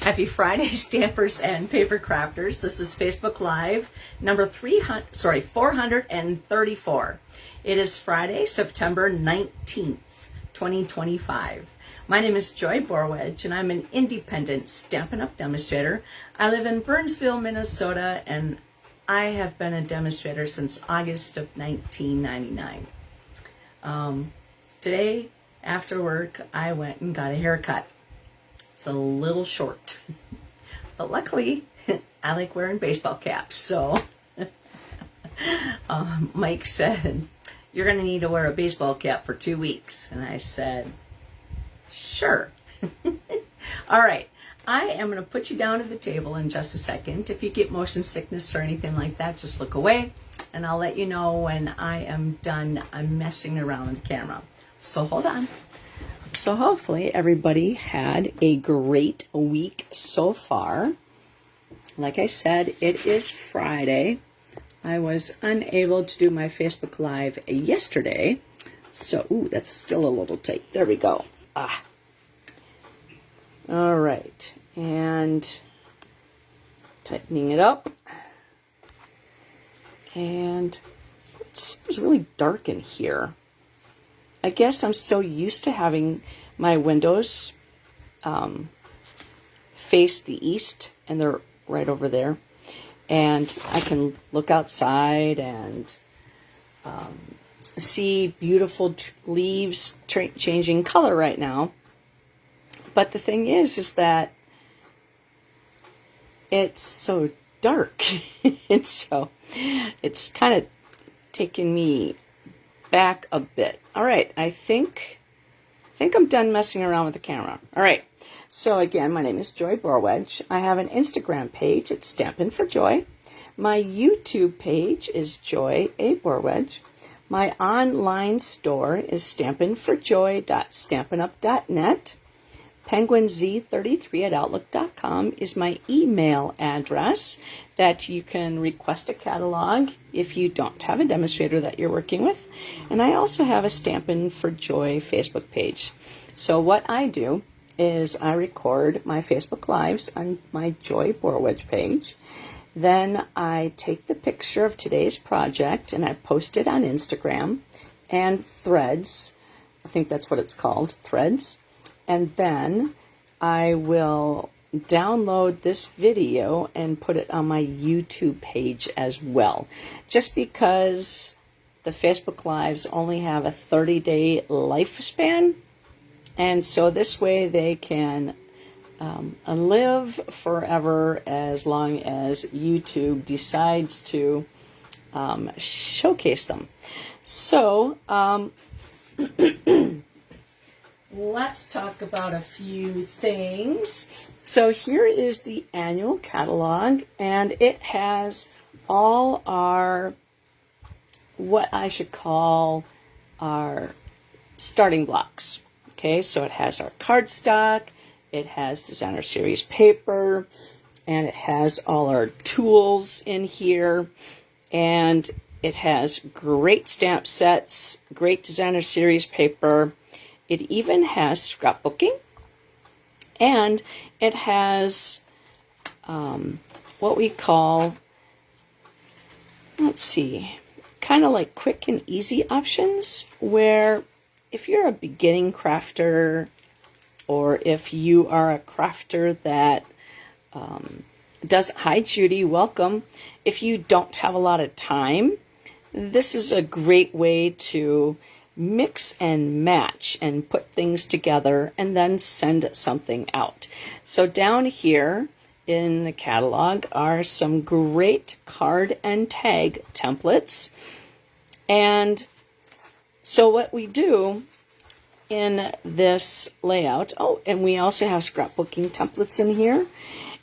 Happy Friday, stampers and paper crafters. This is Facebook Live number 434. It is Friday, September 19th, 2025. My name is Joy Borwedge, and I'm an independent Stampin' Up! Demonstrator. I live in Burnsville, Minnesota, and I have been a demonstrator since August of 1999. Today, after work, I went and got a haircut. It's a little short, but luckily I like wearing baseball caps. So Mike said, "You're going to need to wear a baseball cap for 2 weeks." And I said, sure. All right. I am going to put you down at the table in just a second. If you get motion sickness or anything like that, just look away and I'll let you know when I am done messing around with the camera. So hold on. So hopefully everybody had a great week so far. Like I said, it is Friday. I was unable to do my Facebook Live yesterday. So, that's still a little tight. There we go. All right. And tightening it up. And it seems really dark in here. I guess I'm so used to having my windows face the east, and they're right over there. And I can look outside and see beautiful leaves changing color right now. But the thing is that it's so dark. It's kind of taking me back a bit. All right, I think I'm done messing around with the camera. All right, so again, my name is Joy Borwedge. I have an Instagram page. It's Stampin' for Joy. My YouTube page is Joy A. Borwedge. My online store is stampinforjoy.stampinup.net. penguinz33@outlook.com is my email address that you can request a catalog if you don't have a demonstrator that you're working with. And I also have a Stampin' for Joy Facebook page. So what I do is I record my Facebook Lives on my Joy Borwedge page. Then I take the picture of today's project and I post it on Instagram and Threads. I think that's what it's called, Threads. And then I will download this video and put it on my YouTube page as well. Just because the Facebook Lives only have a 30-day lifespan. And so this way they can live forever as long as YouTube decides to showcase them. So, let's talk about a few things. So here is the annual catalog, and it has all our, what I should call our starting blocks. Okay, so it has our cardstock, it has designer series paper, and it has all our tools in here, and it has great stamp sets, great designer series paper. It even has scrapbooking, and it has what we call, kind of like quick and easy options, where if you're a beginning crafter or if you are a crafter that hi Judy, welcome. If you don't have a lot of time, this is a great way to mix and match and put things together and then send something out. So down here in the catalog are some great card and tag templates. And so what we do in this layout, and we also have scrapbooking templates in here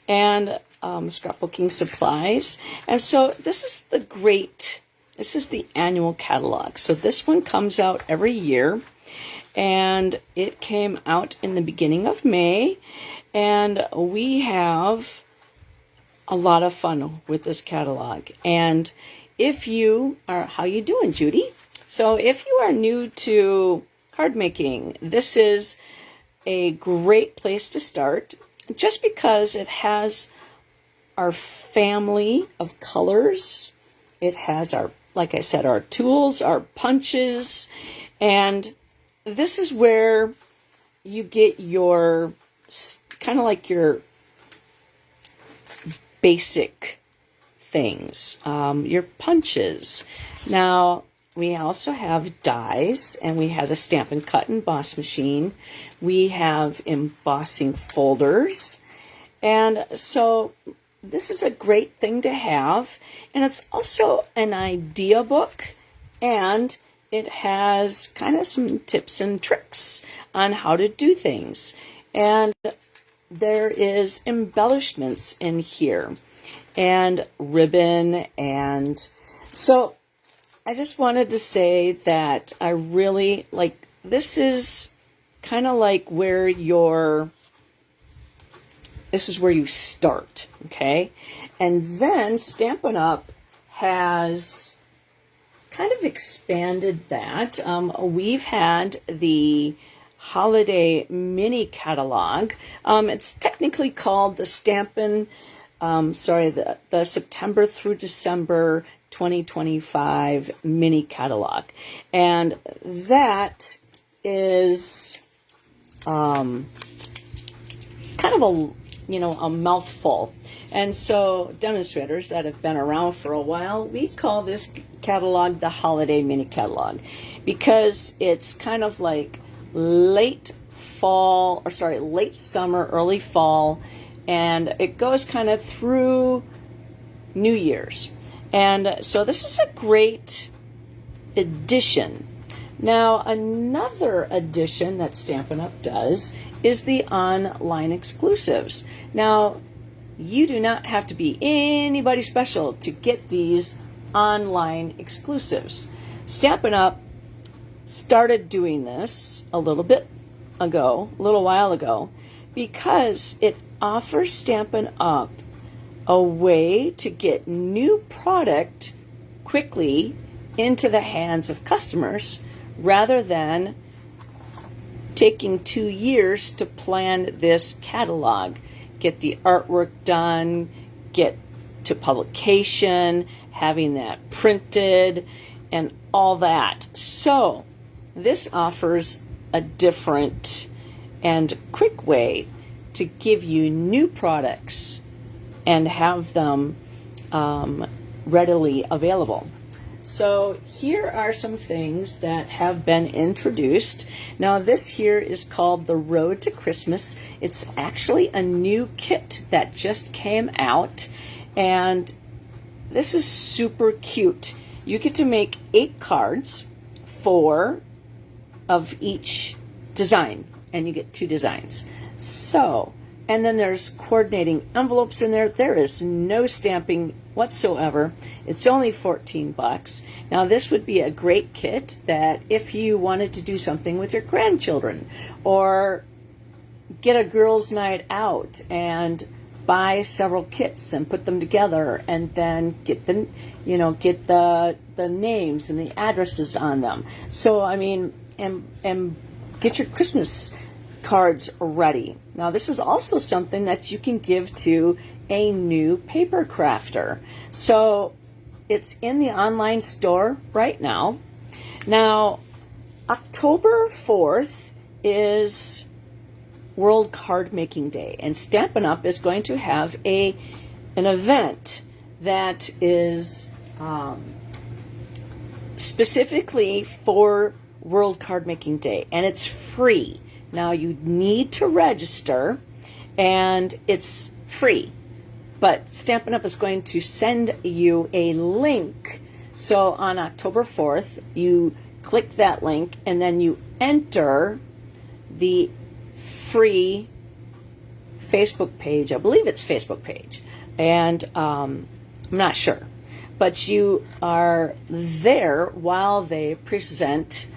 and scrapbooking supplies. And so this is the annual catalog. So this one comes out every year, and it came out in the beginning of May, and we have a lot of fun with this catalog. And if you are, how you doing, Judy? So if you are new to card making, this is a great place to start. just because it has our family of colors, it has our, like I said, our tools, our punches, and this is where you get your kind of like your basic things, your punches. Now, we also have dies, and we have the Stamp and Cut emboss machine. We have embossing folders, and so this is a great thing to have, and it's also an idea book, and it has kind of some tips and tricks on how to do things. And there is embellishments in here and ribbon, and so I just wanted to say that I really like, this is kind of like where this is where you start, okay? And then Stampin' Up! Has kind of expanded that. We've had the holiday mini catalog. It's technically called the the September through December 2025 mini catalog. And that is kind of a mouthful. And so demonstrators that have been around for a while, we call this catalog the holiday mini catalog, because it's kind of like late summer, early fall, and it goes kind of through New Year's. And so this is a great addition. Now, another addition that Stampin' Up! Does is the online exclusives. Now, you do not have to be anybody special to get these online exclusives. Stampin' Up! Started doing this a little while ago, because it offers Stampin' Up! A way to get new product quickly into the hands of customers, rather than taking 2 years to plan this catalog, get the artwork done, get to publication, having that printed, and all that. So this offers a different and quick way to give you new products and have them readily available. So here are some things that have been introduced. Now, this here is called the Road to Christmas. It's actually a new kit that just came out, and this is super cute. You get to make 8 cards, 4 of each design, and you get 2 designs. So, and then there's coordinating envelopes in there. There is no stamping whatsoever. It's only $14. Now, this would be a great kit that if you wanted to do something with your grandchildren, or get a girls' night out and buy several kits and put them together, and then get the names and the addresses on them. So, I mean, and get your Christmas cards ready. Now, this is also something that you can give to a new paper crafter. So it's in the online store right now. Now, October 4th is World Card Making Day, and Stampin' Up! Is going to have an event that is specifically for World Card Making Day, and it's free. Now, you need to register, and it's free. But Stampin' Up! Is going to send you a link. So on October 4th, you click that link, and then you enter the free Facebook page. I believe it's Facebook page. And I'm not sure. But you are there while they present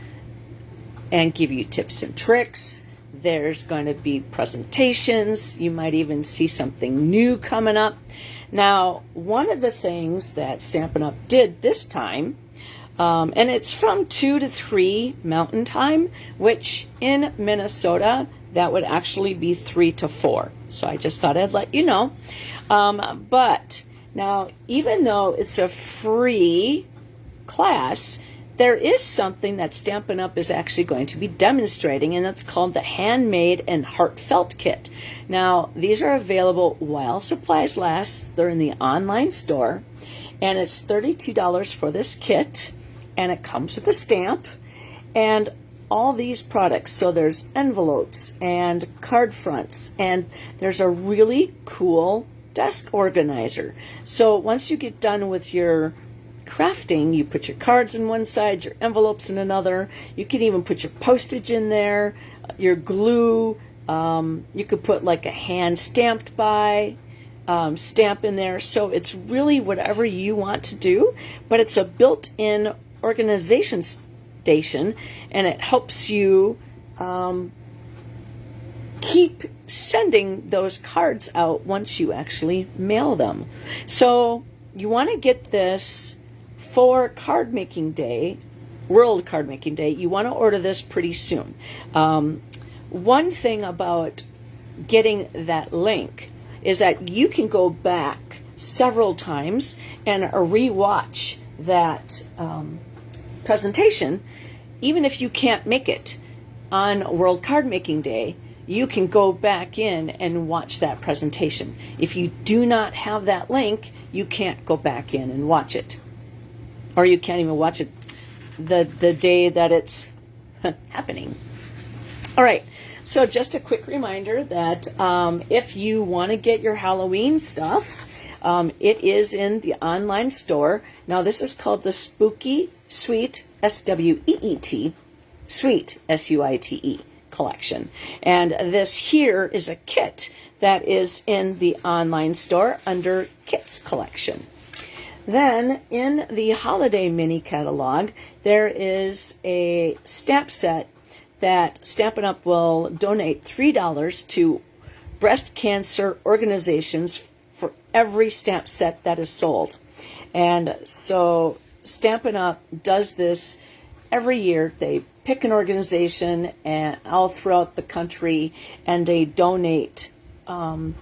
and give you tips and tricks. There's going to be presentations. You might even see something new coming up. Now, one of the things that Stampin' Up! Did this time, and it's from 2 to 3 Mountain Time, which in Minnesota, that would actually be 3 to 4. So I just thought I'd let you know. But now, even though it's a free class, there is something that Stampin' Up! Is actually going to be demonstrating, and it's called the Handmade and Heartfelt Kit. Now, these are available while supplies last. They're in the online store, and it's $32 for this kit, and it comes with a stamp and all these products. So there's envelopes and card fronts, and there's a really cool desk organizer. So once you get done with your crafting, you put your cards in one side, your envelopes in another. You can even put your postage in there, your glue. You could put like a hand stamped by stamp in there. So it's really whatever you want to do, but it's a built-in organization station, and it helps you keep sending those cards out once you actually mail them. So you want to get this for Card Making Day, World Card Making Day. You want to order this pretty soon. One thing about getting that link is that you can go back several times and rewatch that presentation. Even if you can't make it on World Card Making Day, you can go back in and watch that presentation. If you do not have that link, you can't go back in and watch it. Or you can't even watch it the day that it's happening. All right, so just a quick reminder that if you want to get your Halloween stuff, it is in the online store. Now, this is called the Spooky Sweet, S-W-E-E-T, Sweet, S-U-I-T-E collection. And this here is a kit that is in the online store under Kits collection. Then in the holiday mini catalog, there is a stamp set that Stampin' Up! Will donate $3 to breast cancer organizations for every stamp set that is sold. And so Stampin' Up! Does this every year. They pick an organization and all throughout the country, and they donate. And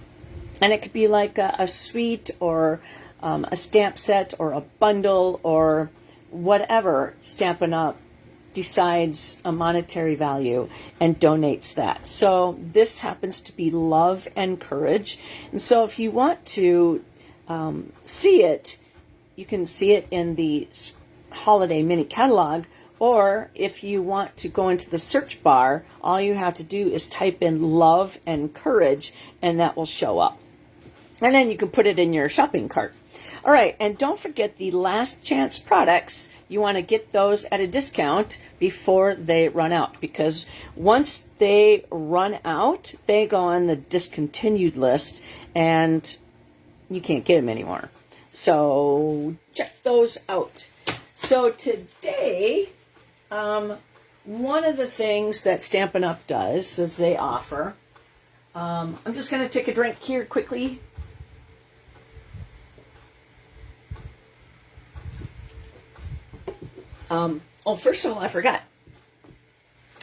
it could be like a suite or a stamp set or a bundle or whatever. Stampin' Up! Decides a monetary value and donates that. So this happens to be Love and Courage. And so if you want to see it, you can see it in the holiday mini catalog. Or if you want to go into the search bar, all you have to do is type in Love and Courage, and that will show up. And then you can put it in your shopping cart. All right, and don't forget the last chance products. You want to get those at a discount before they run out, because once they run out, they go on the discontinued list and you can't get them anymore. So check those out. So today, one of the things that Stampin' Up! Does is they offer, I'm just going to take a drink here quickly. First of all, I forgot.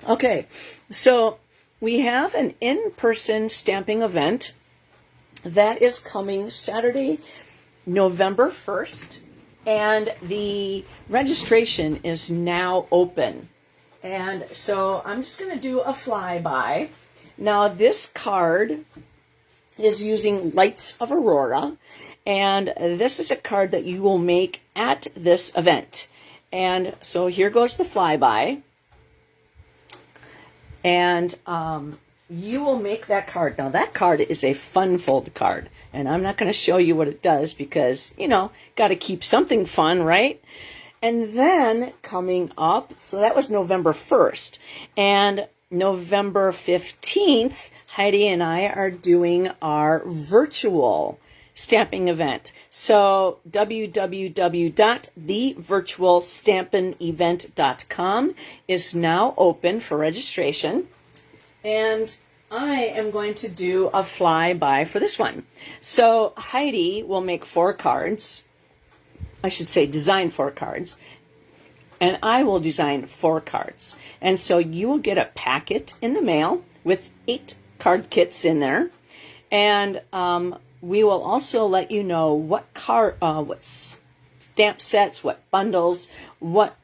Okay, so we have an in-person stamping event that is coming Saturday, November 1st, and the registration is now open. And so I'm just going to do a flyby. Now, this card is using Lights of Aurora, and this is a card that you will make at this event. And so here goes the flyby. And you will make that card. Now, that card is a fun fold card. And I'm not going to show you what it does because, got to keep something fun, right? And then coming up, so that was November 1st. And November 15th, Heidi and I are doing our virtual stamping event. So www.thevirtualstampinevent.com is now open for registration. And I am going to do a flyby for this one. So Heidi will make 4 cards. I should say design 4 cards. and I will design 4 cards. And so you will get a packet in the mail with 8 card kits in there. And we will also let you know what stamp sets, what bundles, what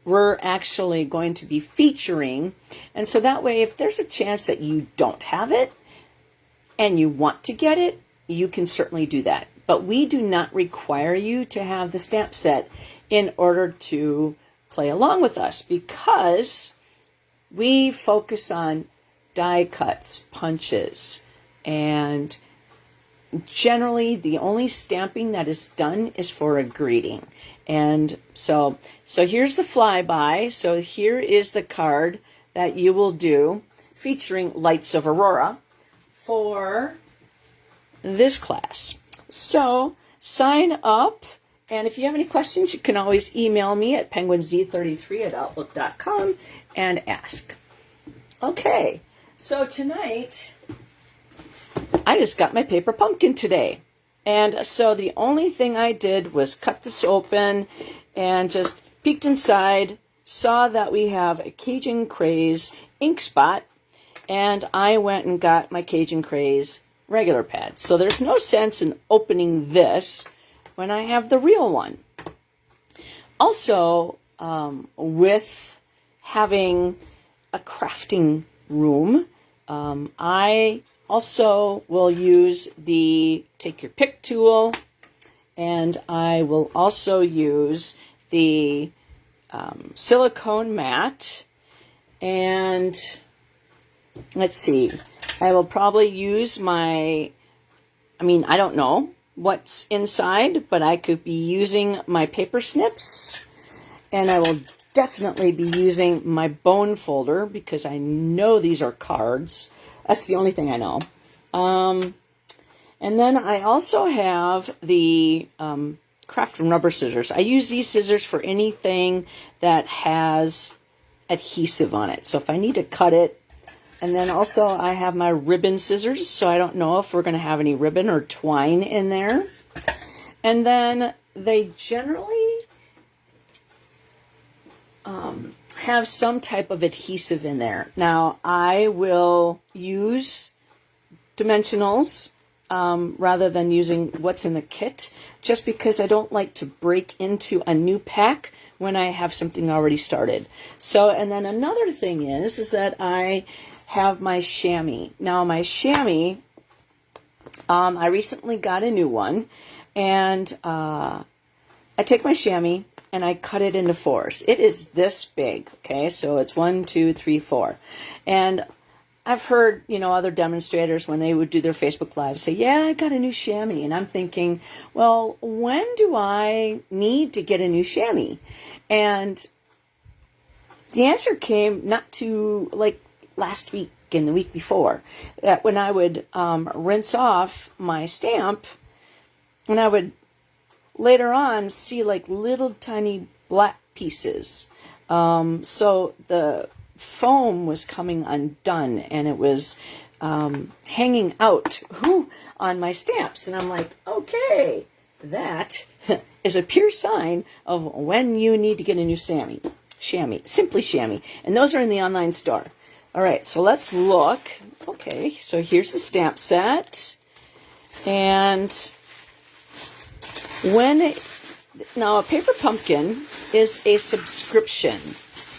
we're actually going to be featuring. And so that way, if there's a chance that you don't have it and you want to get it, you can certainly do that. But we do not require you to have the stamp set in order to play along with us, because we focus on die cuts, punches, and generally the only stamping that is done is for a greeting. And so here's the flyby. So here is the card that you will do featuring Lights of Aurora for this class. So sign up, and if you have any questions, you can always email me at penguinz33@outlook.com and ask. Okay, so tonight I just got my paper pumpkin today. And so the only thing I did was cut this open and just peeked inside, saw that we have a Cajun Craze ink spot, and I went and got my Cajun Craze regular pad. So there's no sense in opening this when I have the real one. Also, with having a crafting room, I also will use the Take Your Pick tool, and I will also use the silicone mat, and let's see, I will probably use I don't know what's inside, but I could be using my paper snips, and I will definitely be using my bone folder because I know these are cards. That's the only thing I know. And then I also have the craft and rubber scissors. I use these scissors for anything that has adhesive on it. So if I need to cut it, and then also I have my ribbon scissors, so I don't know if we're going to have any ribbon or twine in there. And then they generally have some type of adhesive in there. Now, I will use dimensionals rather than using what's in the kit, just because I don't like to break into a new pack when I have something already started. So, and then another thing is that I have my chamois. Now, my chamois, I recently got a new one, and I take my chamois and I cut it into 4s. It is this big, okay? So it's 1, 2, 3, 4. And I've heard, other demonstrators when they would do their Facebook Live say, yeah, I got a new chamois. And I'm thinking, well, when do I need to get a new chamois? And the answer came not to like last week and the week before, that when I would rinse off my stamp, and I would later on see like little tiny black pieces. So the foam was coming undone, and it was hanging out on my stamps. And I'm like, okay, that is a pure sign of when you need to get a new chamois, simply chamois. And those are in the online store. All right, so let's look. Okay, so here's the stamp set. And now a paper pumpkin is a subscription.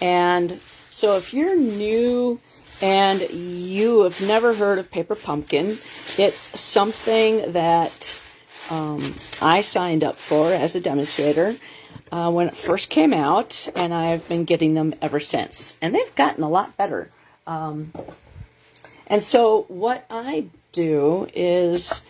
And so if you're new and you have never heard of paper pumpkin, it's something that I signed up for as a demonstrator when it first came out, and I've been getting them ever since. And they've gotten a lot better. And so what I do is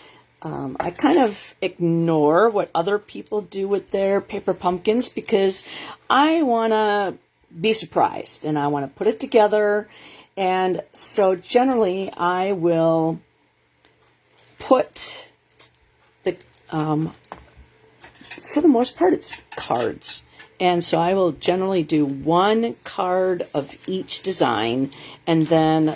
I kind of ignore what other people do with their paper pumpkins, because I want to be surprised and I want to put it together. And so generally I will put the, for the most part, it's cards. And so I will generally do 1 card of each design, and then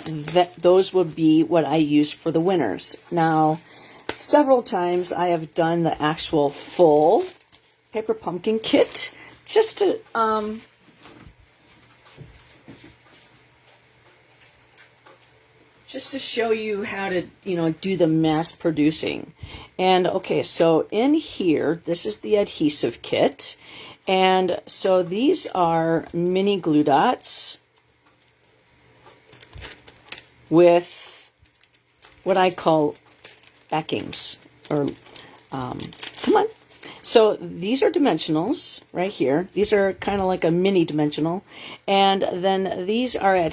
those would be what I use for the winners. Now, several times I have done the actual full paper pumpkin kit just to just to show you how to, do the mass producing. And okay, so in here, this is the adhesive kit. And so these are mini glue dots with what I call backings, or come on. So these are dimensionals right here. These are kind of like a mini dimensional. And then these are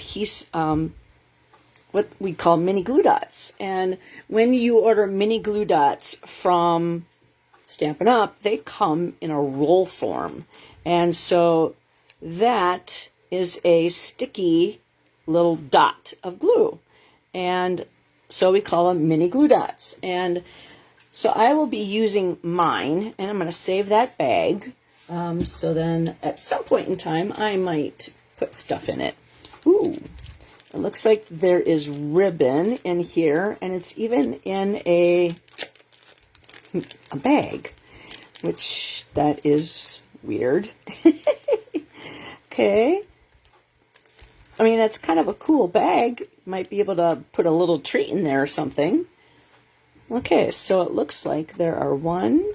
what we call mini glue dots. And when you order mini glue dots from Stampin' Up, they come in a roll form. And so that is a sticky little dot of glue. And so we call them mini glue dots. And so I will be using mine, and I'm going to save that bag. So then at some point in time, I might put stuff in it. Ooh, it looks like there is ribbon in here, and it's even in a bag, which that is weird. Okay. I mean, that's kind of a cool bag. Might be able to put a little treat in there or something. Okay, so it looks like there are 1,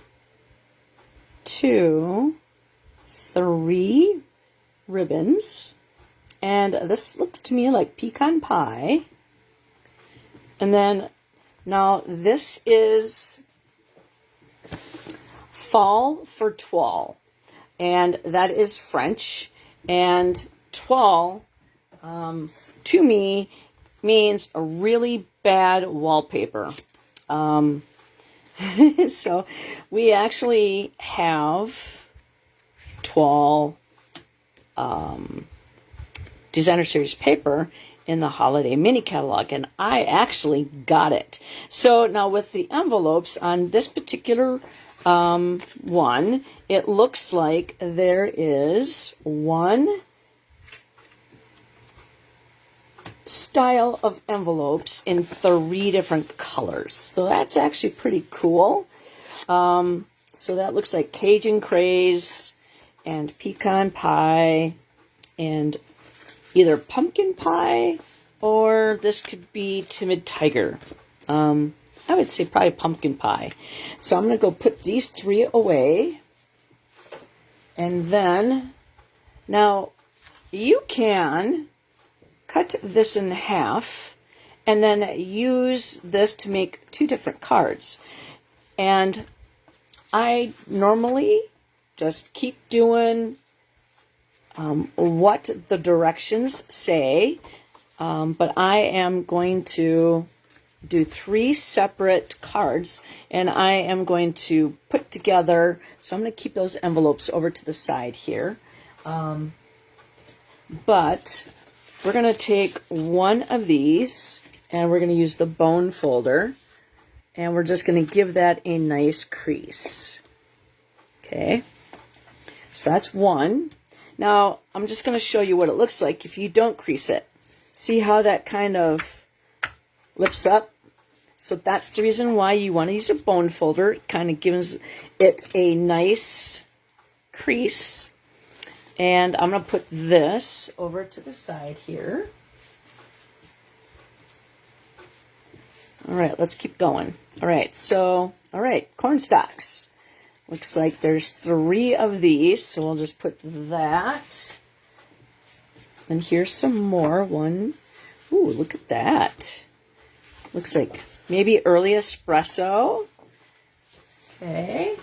2, 3 ribbons. And this looks to me like pecan pie. And then, now this is fall for toile. And that is French. And toile, to me, means a really bad wallpaper. So we actually have toile designer series paper in the holiday mini catalog, and I actually got it. So now with the envelopes on this particular one, it looks like there is one style of envelopes in 3 different colors. So that's actually pretty cool. So that looks like Cajun Craze and pecan pie and either pumpkin pie, or this could be Timid Tiger. I would say probably pumpkin pie. So I'm going to go put these 3 away. And then, now you can cut this in half and then use this to make 2 different cards. And I normally just keep doing what the directions say, but I am going to do 3 separate cards, and I am going to put together, so I'm going to keep those envelopes over to the side here, but we're going to take one of these, and we're going to use the bone folder, and we're just going to give that a nice crease. Okay, so that's one. Now, I'm just going to show you what it looks like if you don't crease it. See how that kind of lifts up? So that's the reason why you want to use a bone folder. It kind of gives it a nice crease. And I'm going to put this over to the side here. All right, let's keep going. All right, corn stalks. Looks like there's 3 of these, so we'll just put that. And here's some more. One. Ooh, look at that. Looks like maybe early espresso. Okay.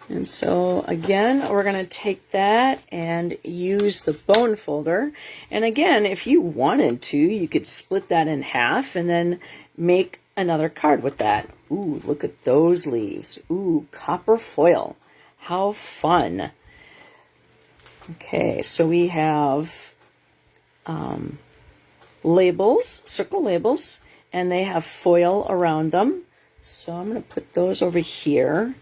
And so, again, we're going to take that and use the bone folder. And again, if you wanted to, you could split that in half and then make another card with that. Ooh, look at those leaves. Ooh, copper foil. How fun. Okay, so we have labels, circle labels, and they have foil around them. So I'm going to put those over here.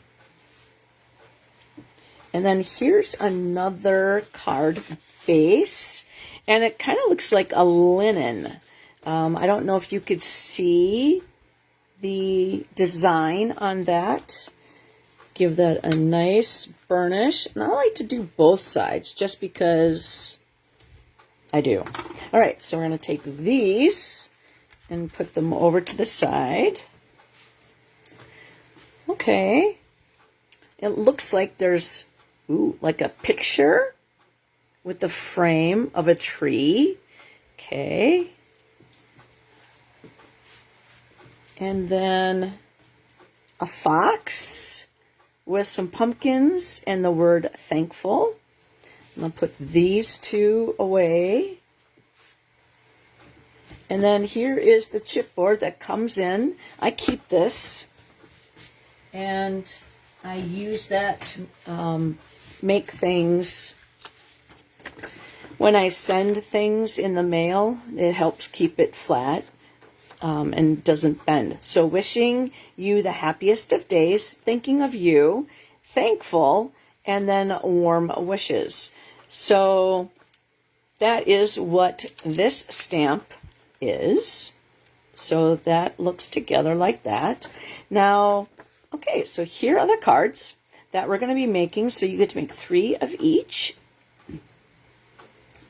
And then here's another card base, and it kind of looks like a linen. I don't know if you could see the design on that. Give that a nice burnish. And I like to do both sides just because I do. All right, so we're going to take these and put them over to the side. Okay. It looks like there's, like a picture with the frame of a tree. Okay. And then a fox with some pumpkins and the word thankful. I'm going to put these two away. And then here is the chipboard that comes in. I keep this, and I use that to make things. When I send things in the mail, it helps keep it flat and doesn't bend. So wishing you the happiest of days, thinking of you, thankful, and then warm wishes. So that is what this stamp is. So that looks together like that. Now, okay, so here are the cards that we're going to be making. So you get to make 3 of each.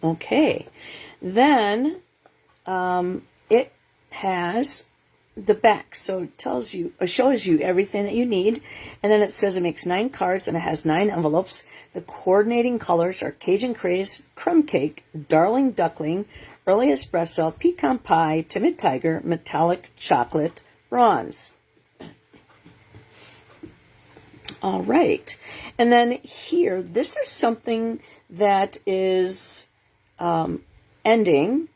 Okay, then it has the back, so it shows you everything that you need, and then it says it makes 9 cards and it has 9 envelopes. The coordinating colors are Cajun Craze, Crumb Cake, Darling Duckling, Early Espresso, Pecan Pie, Timid Tiger, Metallic Chocolate, Bronze. All right, and then here, this is something that is ending.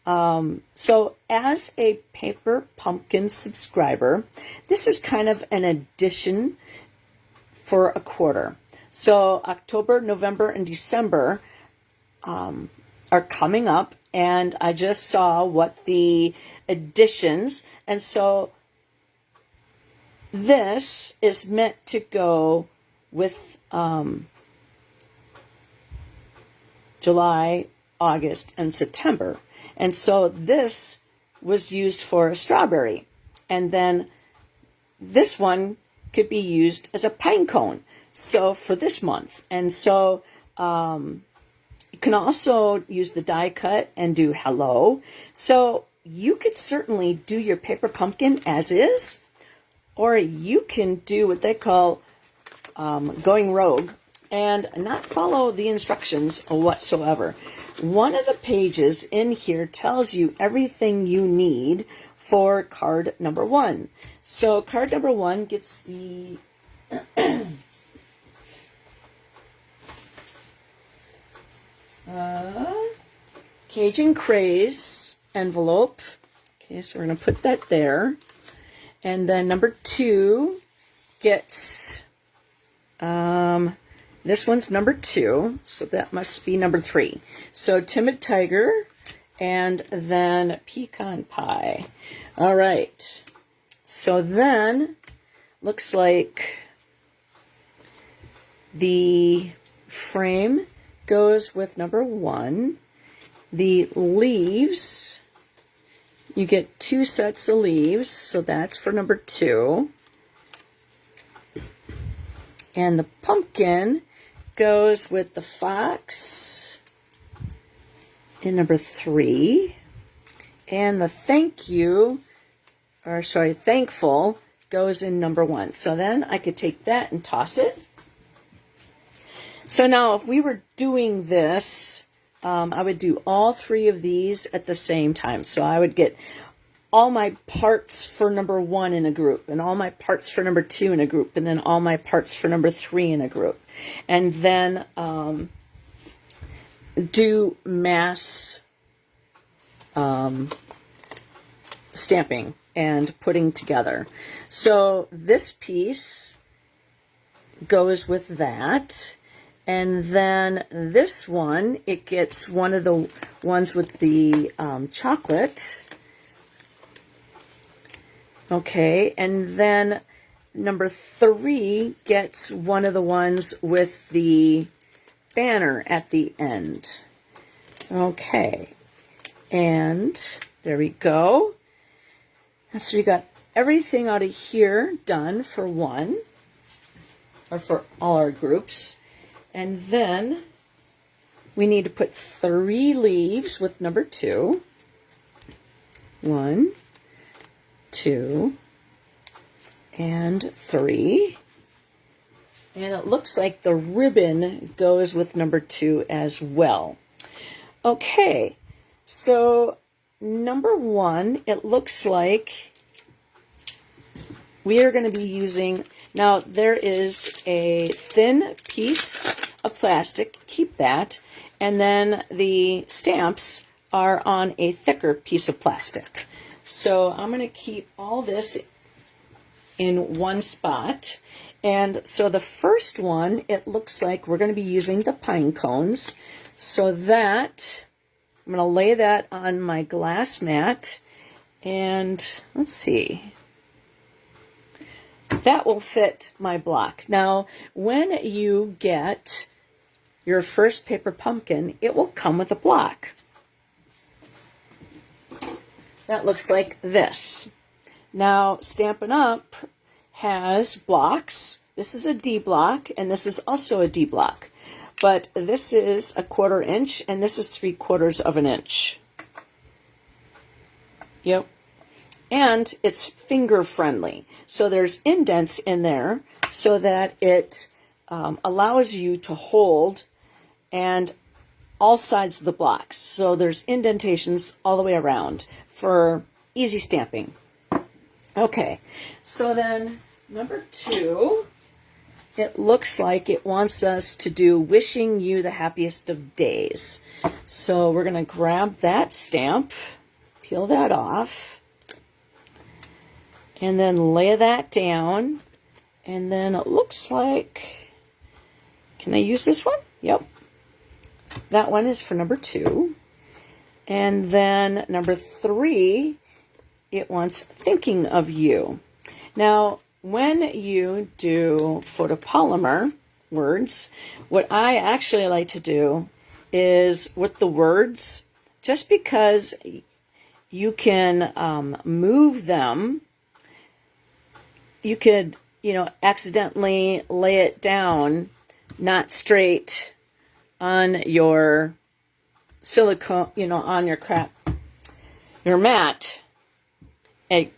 So as a Paper Pumpkin subscriber, this is kind of an addition for a quarter. So October, November, and December are coming up, and I just saw what the additions, and so this is meant to go with July, August, and September. And so this was used for a strawberry. And then this one could be used as a pine cone. So for this month. And so you can also use the die cut and do hello. So you could certainly do your paper pumpkin as is, or you can do what they call going rogue and not follow the instructions whatsoever. One of the pages in here tells you everything you need for card number 1. So card number 1 gets the Cajun Craze envelope. Okay, so we're going to put that there. And then number 2 gets this one's number 2, so that must be number 3. So Timid Tiger, and then Pecan Pie. All right. So then, looks like the frame goes with number 1. The leaves, you get 2 sets of leaves, so that's for number 2. And the pumpkin goes with the fox in number 3. And the thankful goes in number 1. So then I could take that and toss it. So now if we were doing this, I would do all 3 of these at the same time. So I would get all my parts for number 1 in a group, and all my parts for number 2 in a group, and then all my parts for number 3 in a group. And then do mass stamping and putting together. So this piece goes with that. And then this one, it gets one of the ones with the chocolate. Okay, and then number 3 gets one of the ones with the banner at the end. Okay, and there we go. And so we got everything out of here done for 1, or for all our groups. And then we need to put 3 leaves with number 2. 1, 2, and 3. And it looks like the ribbon goes with number 2 as well. Okay, so number 1, it looks like we are going to be using, now there is a thin piece of plastic, keep that, and then the stamps are on a thicker piece of plastic. So I'm going to keep all this in one spot. And so the first one, it looks like we're going to be using the pine cones. So that, I'm going to lay that on my glass mat. And let's see. That will fit my block. Now, when you get your first paper pumpkin, it will come with a block. That looks like this. Now, Stampin' Up! Has blocks. This is a D block, and this is also a D block. But this is a 1/4 inch, and this is 3/4 of an inch. Yep. And it's finger friendly. So there's indents in there so that it allows you to hold and all sides of the blocks. So there's indentations all the way around for easy stamping. Okay, so then number 2, it looks like it wants us to do wishing you the happiest of days. So we're going to grab that stamp, peel that off, and then lay that down. And then it looks like, can I use this one? Yep. That one is for number 2. And then number 3, it wants thinking of you. Now, when you do photopolymer words, what I actually like to do is with the words, just because you can move them, you could, accidentally lay it down not straight on your silicone, on your mat, a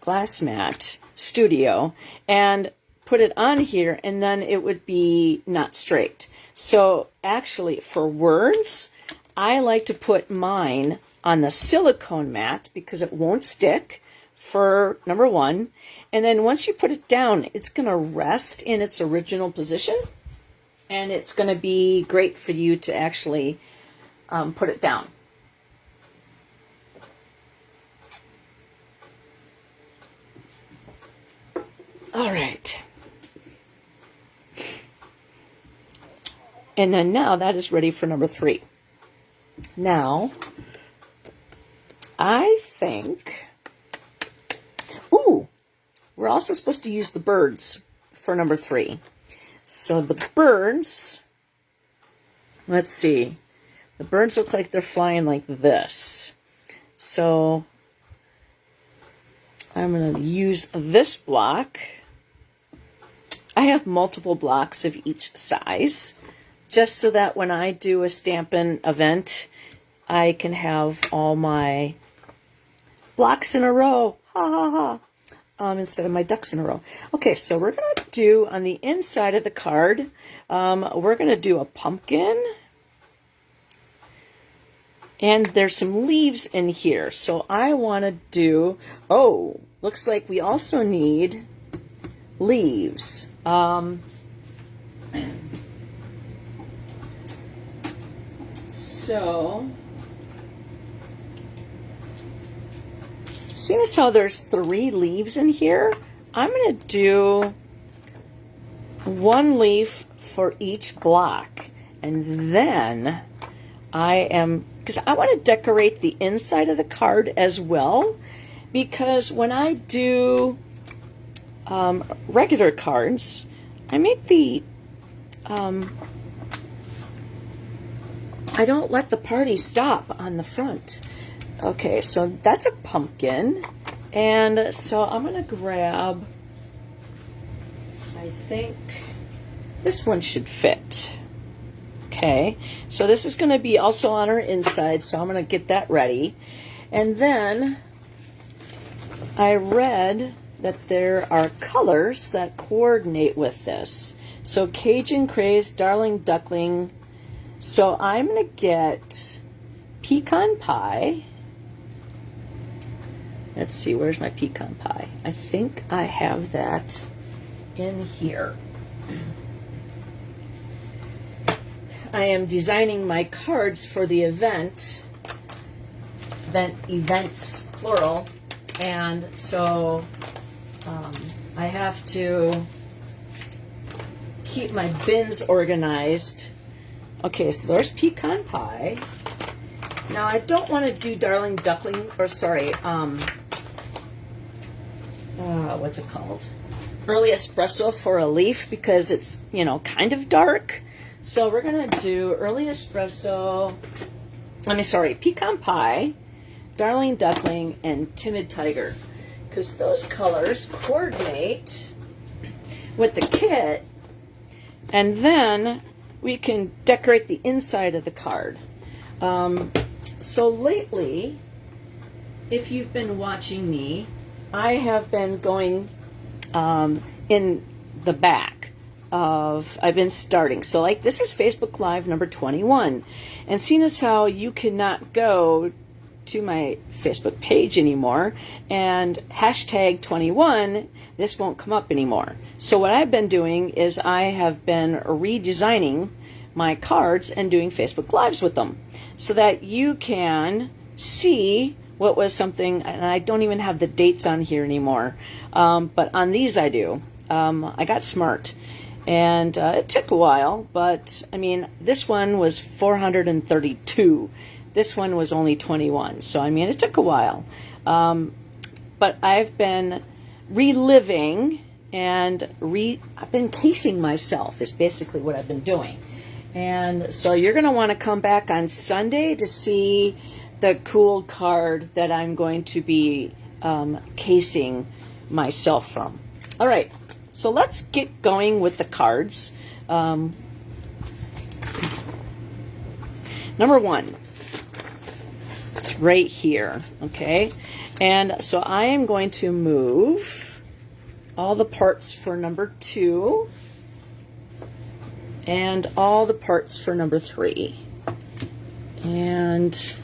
glass mat studio, and put it on here, and then it would be not straight. So actually for words, I like to put mine on the silicone mat because it won't stick, for number 1. And then once you put it down, it's going to rest in its original position, and it's going to be great for you to actually put it down. All right. And then now that is ready for number 3. Now, I think, we're also supposed to use the birds for number 3. So the birds, let's see, the birds look like they're flying like this. So I'm going to use this block. I have multiple blocks of each size, just so that when I do a Stampin' event, I can have all my blocks in a row, instead of my ducks in a row. Okay, so we're going to do, on the inside of the card, we're going to do a pumpkin. And there's some leaves in here. So I want to do, looks like we also need leaves. So, seeing as how there's 3 leaves in here, I'm going to do 1 leaf for each block. And then because I want to decorate the inside of the card as well, because when I do regular cards, I make the, I don't let the party stop on the front. Okay, so that's a pumpkin, and so I'm going to grab, I think this one should fit. Okay. Okay, so this is going to be also on our inside, so I'm going to get that ready. And then I read that there are colors that coordinate with this. So Cajun Craze, Darling Duckling. So I'm going to get Pecan Pie. Let's see, where's my pecan pie? I think I have that in here. I am designing my cards for the events, plural, and so I have to keep my bins organized. Okay, so there's pecan pie. Now I don't want to do Darling Duckling, or sorry, what's it called? Early Espresso for a leaf, because it's, you know, kind of dark. So we're going to do Early Espresso, Pecan Pie, Darling Duckling, and Timid Tiger, because those colors coordinate with the kit, and then we can decorate the inside of the card. So lately, if you've been watching me, I have been going in the back of, I've been starting. So like this is Facebook Live number 21. And seeing as how you cannot go to my Facebook page anymore and hashtag 21, this won't come up anymore. So what I've been doing is I have been redesigning my cards and doing Facebook Lives with them so that you can see what was something, and I don't even have the dates on here anymore, but on these I do. I got smart, and it took a while, but I mean, this one was 432. This one was only 21, so I mean, it took a while. But I've been reliving and I've been casing myself is basically what I've been doing. And so you're going to want to come back on Sunday to see the cool card that I'm going to be casing myself from. All right, so let's get going with the cards. Number one, it's right here, okay? And so I am going to move all the parts for number 2 and all the parts for number 3. And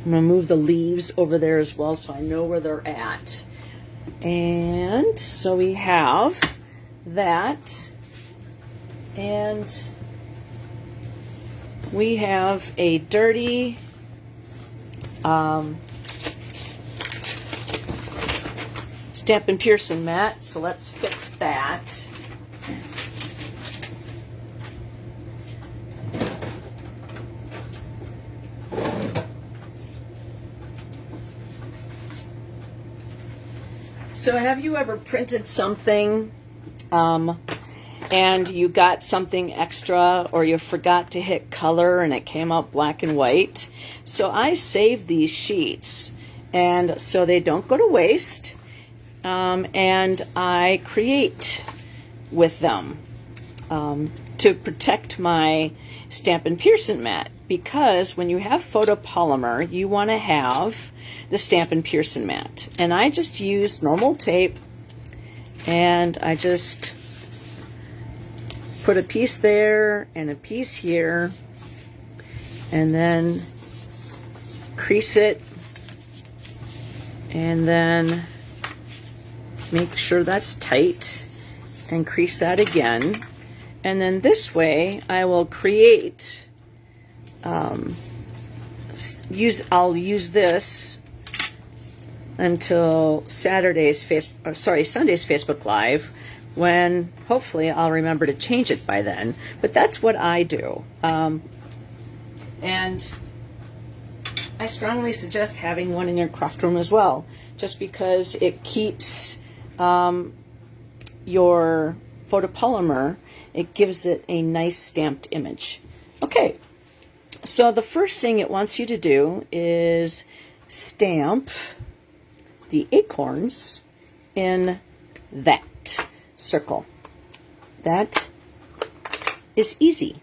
I'm going to move the leaves over there as well so I know where they're at. And so we have that. And we have a dirty Stampin' Pearson mat, so let's fix that. So have you ever printed something and you got something extra, or you forgot to hit color and it came out black and white? So I save these sheets, and so they don't go to waste, and I create with them to protect my Stampin' Pearson mat, because when you have photopolymer, you want to have the Stampin' Pearson mat. And I just use normal tape, and I just put a piece there and a piece here, and then crease it, and then make sure that's tight and crease that again. And then this way I will create, I'll use this until Sunday's Facebook Live, when hopefully I'll remember to change it by then. But that's what I do. And I strongly suggest having one in your craft room as well, just because it keeps your photopolymer, it gives it a nice stamped image. Okay, so the first thing it wants you to do is stamp the acorns in that. circle. That is easy.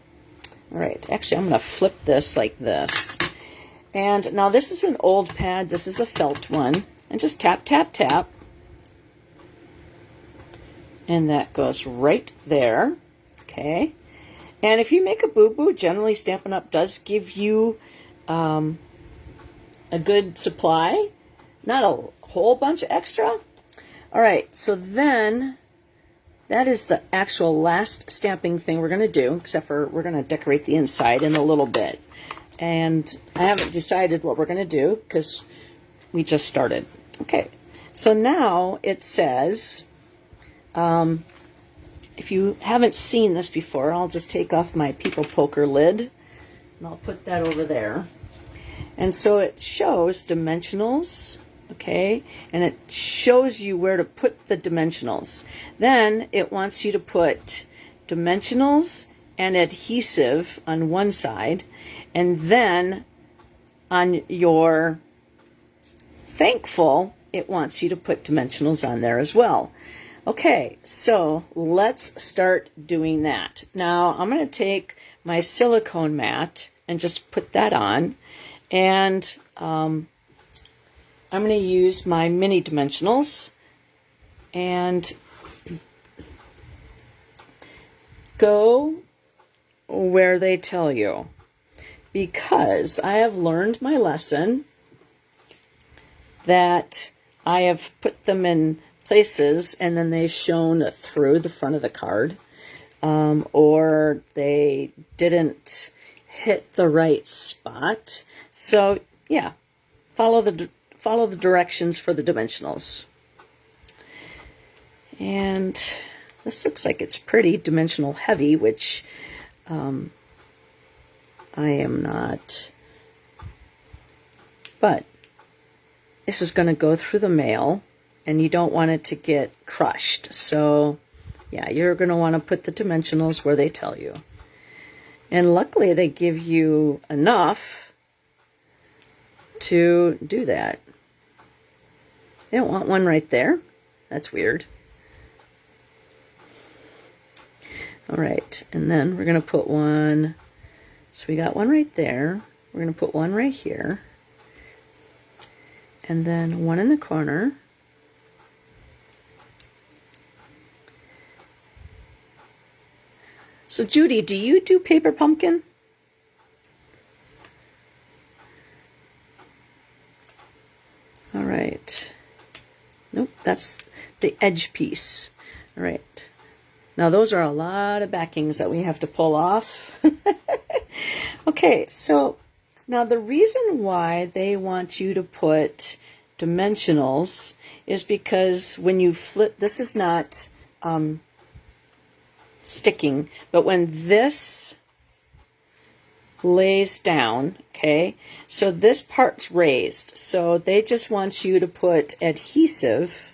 All right, actually I'm going to flip this like this. And now this is an old pad, this is a felt one. And just tap, tap, tap. And that goes right there. Okay. And if you make a boo-boo, generally Stampin' Up! Does give you a good supply. Not a whole bunch extra. All right, so then that is the actual last stamping thing we're going to do, except for we're going to decorate the inside in a little bit. And I haven't decided what we're going to do because we just started. Okay, so now it says, if you haven't seen this before, I'll just take off my People Poker lid and I'll put that over there. And so it shows dimensionals, okay, and it shows you where to put the dimensionals. Then it wants you to put dimensionals and adhesive on one side, and then on your Thankful, it wants you to put dimensionals on there as well. Okay, so let's start doing that. Now I'm going to take my silicone mat and just put that on, and I'm going to use my mini dimensionals and go where they tell you, because I have learned my lesson that I have put them in places and then they shown through the front of the card, or they didn't hit the right spot. So yeah, follow the directions for the dimensionals. And this looks like it's pretty dimensional heavy, which I am not. But this is going to go through the mail, and you don't want it to get crushed. So yeah, you're going to want to put the dimensionals where they tell you. And luckily they give you enough to do that. They don't want one right there. That's weird. All right, and then we're going to put one. So we got one right there. We're going to put one right here. And then one in the corner. So Judy, do you do paper pumpkin? All right. Nope, that's the edge piece. All right. Now those are a lot of backings that we have to pull off. Okay, so now the reason why they want you to put dimensionals is because when you flip, this is not sticking, but when this lays down, okay, so this part's raised, so they just want you to put adhesive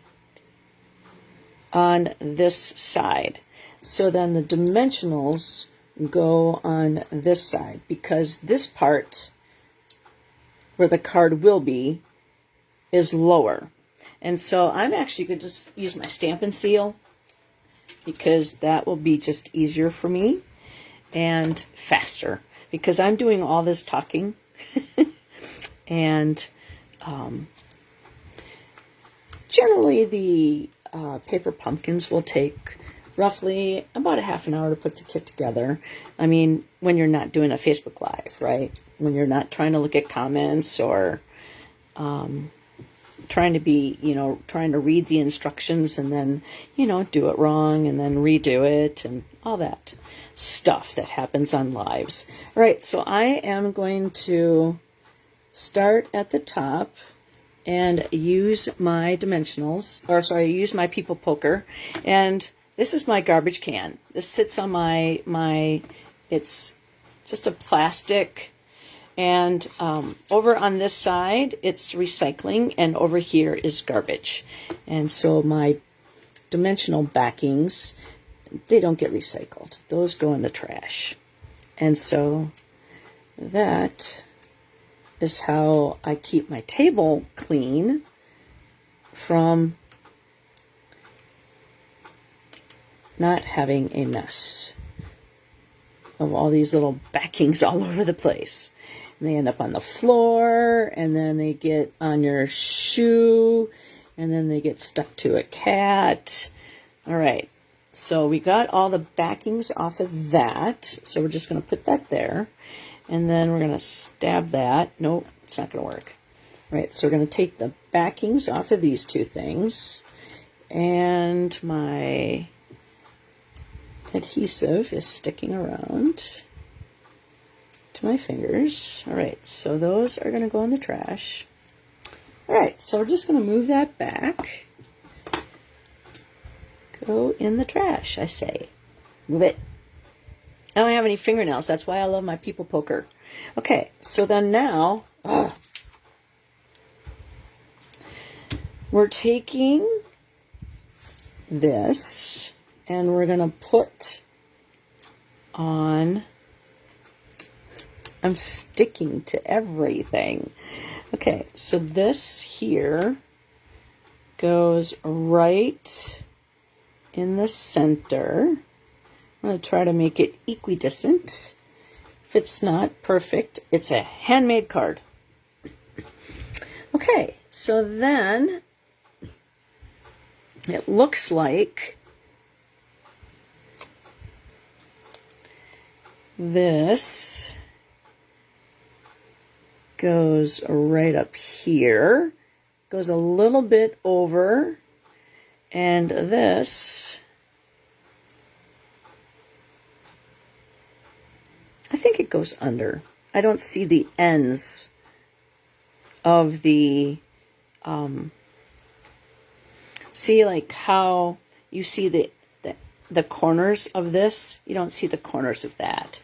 on this side. So then the dimensionals go on this side, because this part where the card will be is lower. And so I'm actually going to just use my Stampin' Seal, because that will be just easier for me and faster, because I'm doing all this talking. And generally the paper pumpkins will take roughly about a half an hour to put the kit together. I mean, when you're not doing a Facebook Live, right? When you're not trying to look at comments or trying to be, trying to read the instructions and then, do it wrong and then redo it and all that stuff that happens on lives. All right, so I am going to start at the top and use my dimensionals, use my People Poker. And this is my garbage can. This sits on my it's just a plastic. And over on this side, it's recycling, and over here is garbage. And so my dimensional backings, they don't get recycled. Those go in the trash. And so that is how I keep my table clean from not having a mess of all these little backings all over the place. And they end up on the floor, and then they get on your shoe, and then they get stuck to a cat. All right, so we got all the backings off of that. So we're just going to put that there, and then we're going to stab that. Nope, it's not going to work. All right, so we're going to take the backings off of these two things, and my adhesive is sticking around to my fingers. All right, so those are going to go in the trash. All right, so we're just going to move that back. Go in the trash, I say. Move it. I don't have any fingernails. That's why I love my people poker. Okay, so then now, we're taking this and we're going to put on, I'm sticking to everything. Okay, so this here goes right in the center. I'm going to try to make it equidistant. If it's not perfect, it's a handmade card. Okay, so then it looks like this goes right up here, goes a little bit over, and this, I think it goes under. I don't see the ends of the, see like how you see the corners of this? You don't see the corners of that.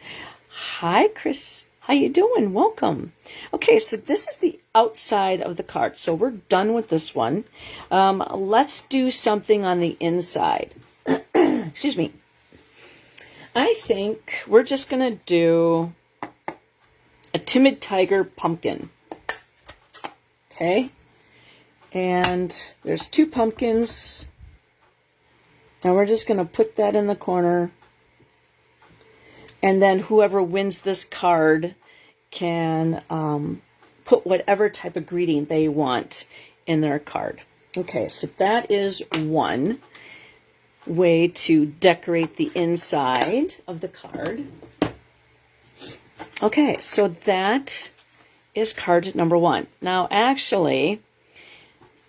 Hi, Chris. How you doing? Welcome. Okay, so this is the outside of the card. So we're done with this one. Let's do something on the inside. Excuse me. I think we're just going to do a timid tiger pumpkin. Okay. And there's two pumpkins. And we're just going to put that in the corner. And then whoever wins this card can put whatever type of greeting they want in their card. Okay, so that is one way to decorate the inside of the card. Okay, so that is card number one. Now, actually,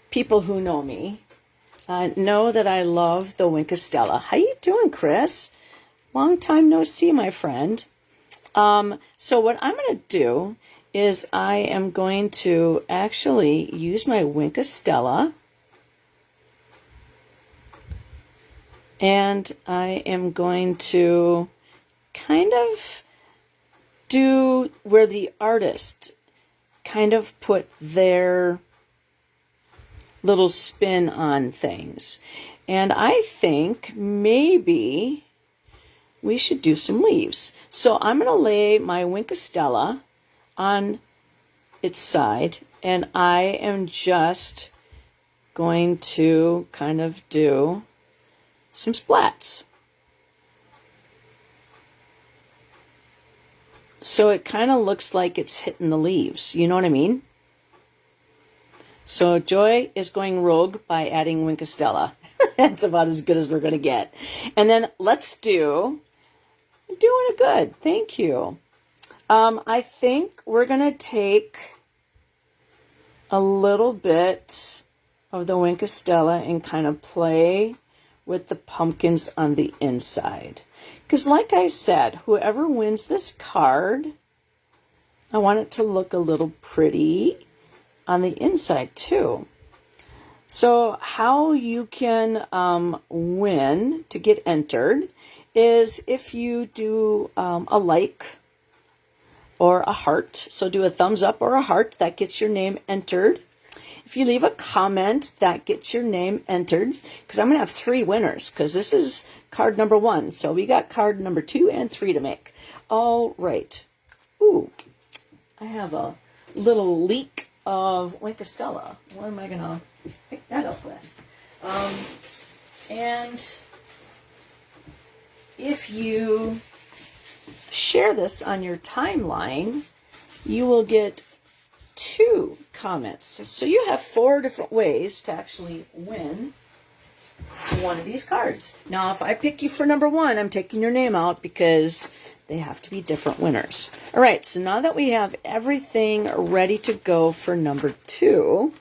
people who know me know that I love the Winkostella. How you doing, Chris? Long time no see, my friend. So what I'm going to do is I am going to actually use my Winkostella, and I am going to kind of do where the artist kind of put their little spin on things. And I think maybe we should do some leaves. So I'm going to lay my Winkostella on its side, and I am just going to kind of do some splats. So it kind of looks like it's hitting the leaves. You know what I mean? So Joy is going rogue by adding Winkostella. That's about as good as we're going to get. And then let's do... Doing it good. Thank you. I think we're going to take a little bit of the Winkostella and kind of play with the pumpkins on the inside. Because like I said, whoever wins this card, I want it to look a little pretty on the inside too. So how you can win to get entered is if you do a like or a heart. So do a thumbs up or a heart. That gets your name entered. If you leave a comment, that gets your name entered. Because I'm going to have 3 winners. Because this is card number 1. So we got card number 2 and 3 to make. All right. Ooh, I have a little leak of Winkostella. What am I going to pick that up with? And... if you share this on your timeline, you will get 2 comments. So you have 4 different ways to actually win one of these cards. Now, if I pick you for number 1, I'm taking your name out because they have to be different winners. All right, so now that we have everything ready to go for number 2,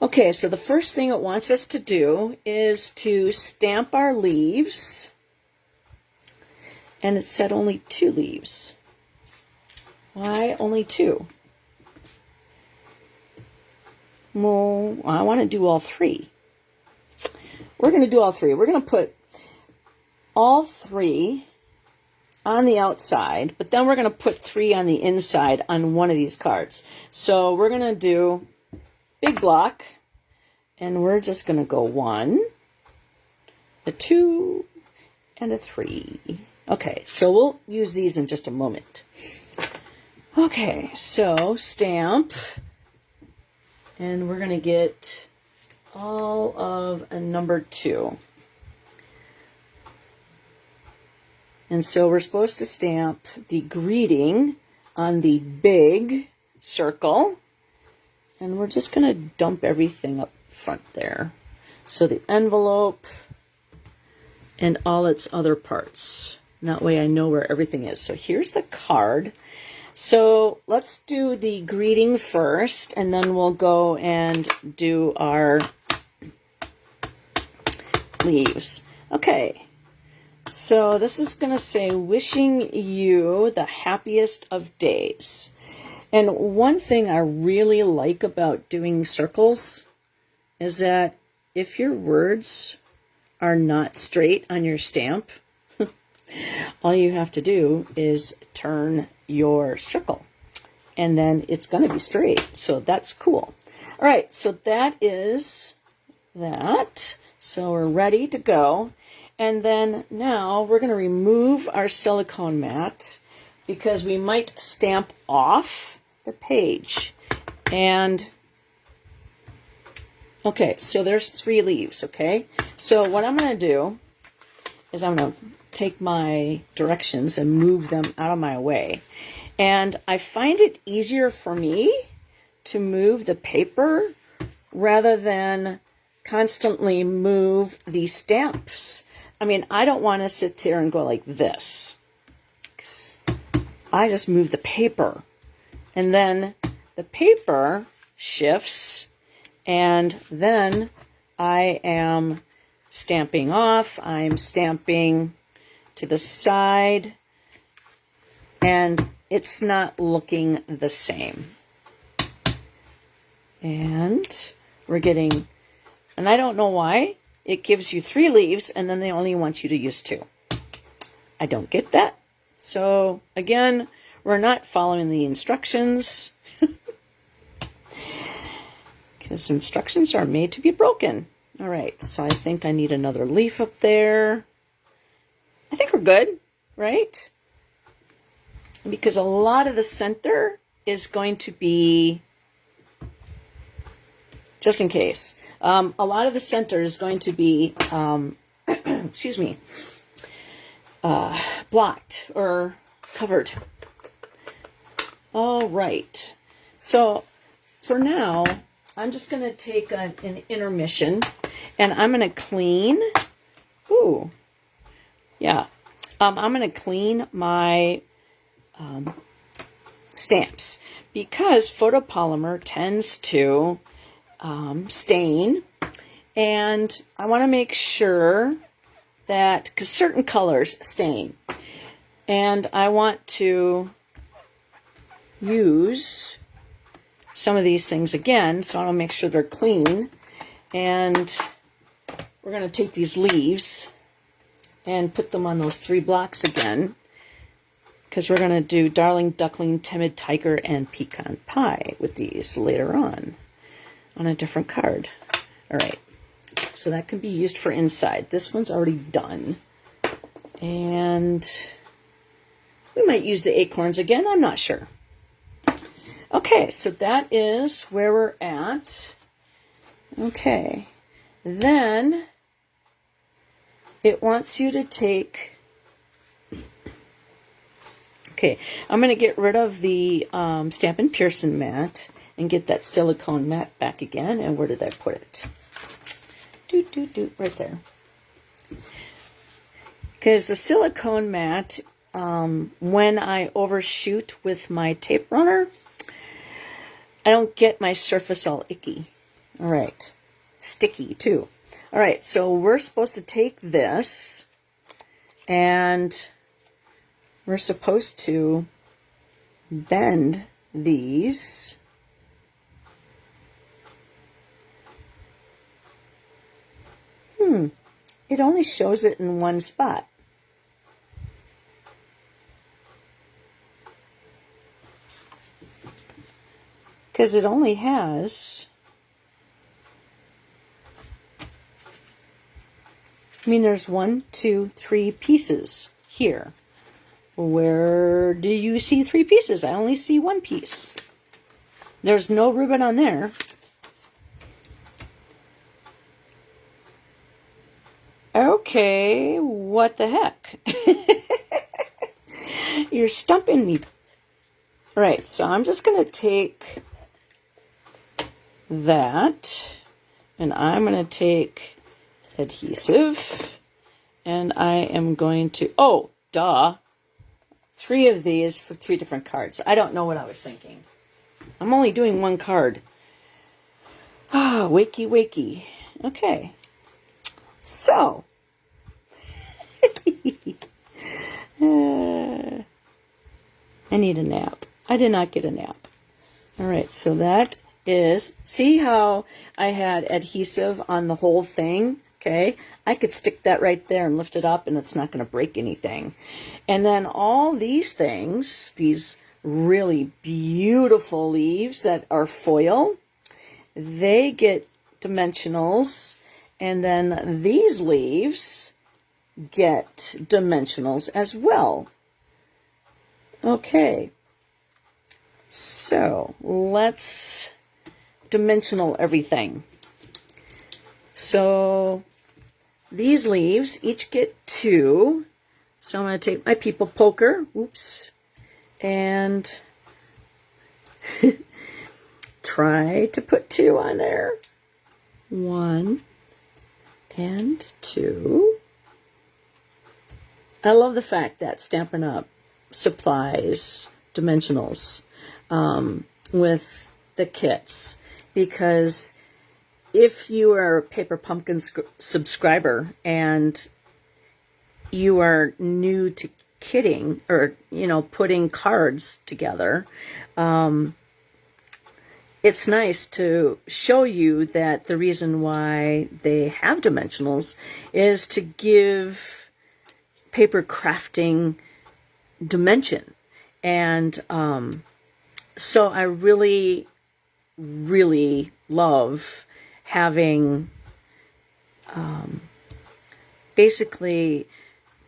okay, so the first thing it wants us to do is to stamp our leaves. And it said only 2 leaves. Why only 2? Well, I want to do all 3. We're going to do all 3. We're going to put all 3 on the outside, but then we're going to put 3 on the inside on one of these cards. So we're going to do big block, and we're just going to go 1, a 2, and a 3. Okay, so we'll use these in just a moment. Okay, so stamp, and we're going to get all of a number 2. And so we're supposed to stamp the greeting on the big circle, and we're just going to dump everything up front there. So the envelope and all its other parts. And that way I know where everything is. So here's the card. So let's do the greeting first, and then we'll go and do our leaves. Okay, so this is going to say, wishing you the happiest of days. And one thing I really like about doing circles is that if your words are not straight on your stamp, all you have to do is turn your circle, and then it's going to be straight. So that's cool. All right, so that is that. So we're ready to go. And then now we're going to remove our silicone mat because we might stamp off the page. And okay, so there's 3 leaves, okay? So what I'm going to do is I'm going to take my directions and move them out of my way. And I find it easier for me to move the paper rather than constantly move the stamps. I mean, I don't want to sit there and go like this. I just move the paper, and then the paper shifts, and then I am stamping off. I'm stamping to the side, and it's not looking the same. And we're getting, and I don't know why, it gives you 3 leaves, and then they only want you to use 2. I don't get that. So again, we're not following the instructions, because instructions are made to be broken. All right, so I think I need another leaf up there. I think we're good, right? Because a lot of the center is going to be, just in case, a lot of the center is going to be, excuse me, blocked or covered. All right. So for now, I'm just going to take an intermission, and I'm going to clean. Ooh. Yeah, I'm going to clean my stamps because photopolymer tends to stain, and I want to make sure that, because certain colors stain, and I want to use some of these things again, so I want to make sure they're clean. And we're going to take these leaves and put them on those 3 blocks again, because we're going to do Darling Duckling, Timid Tiger, and Pecan Pie with these later on a different card. All right, so that can be used for inside. This one's already done. And we might use the acorns again, I'm not sure. Okay, so that is where we're at. Okay, then it wants you to take Okay, I'm going to get rid of the Stampin' Pearson mat and get that silicone mat back again. And where did I put it? Right there. Because the silicone mat, when I overshoot with my tape runner, I don't get my surface all icky. All right. Sticky, too. All right, so we're supposed to take this, and we're supposed to bend these. It only shows it in one spot. Because it only has, there's 1, 2, 3 pieces here. Where do you see 3 pieces? I only see 1 piece. There's no ribbon on there. Okay, what the heck? You're stumping me. All right, so I'm just going to take that, and I'm going to take adhesive, and I am going to, 3 of these for 3 different cards. I don't know what I was thinking. I'm only doing 1 card. Wakey, wakey. Okay. So, I need a nap. I did not get a nap. All right, so that is, see how I had adhesive on the whole thing? Okay, I could stick that right there and lift it up, and it's not going to break anything. And then all these things, these really beautiful leaves that are foil, they get dimensionals. And then these leaves get dimensionals as well. Okay, so let's dimensional everything. So these leaves each get 2. So I'm going to take my people poker, and try to put 2 on there. 1 and 2. I love the fact that Stampin' Up! Supplies dimensionals with the kits, because if you are a Paper Pumpkin subscriber and you are new to kitting, or putting cards together, it's nice to show you that the reason why they have dimensionals is to give paper crafting dimension. And so I really, really love having basically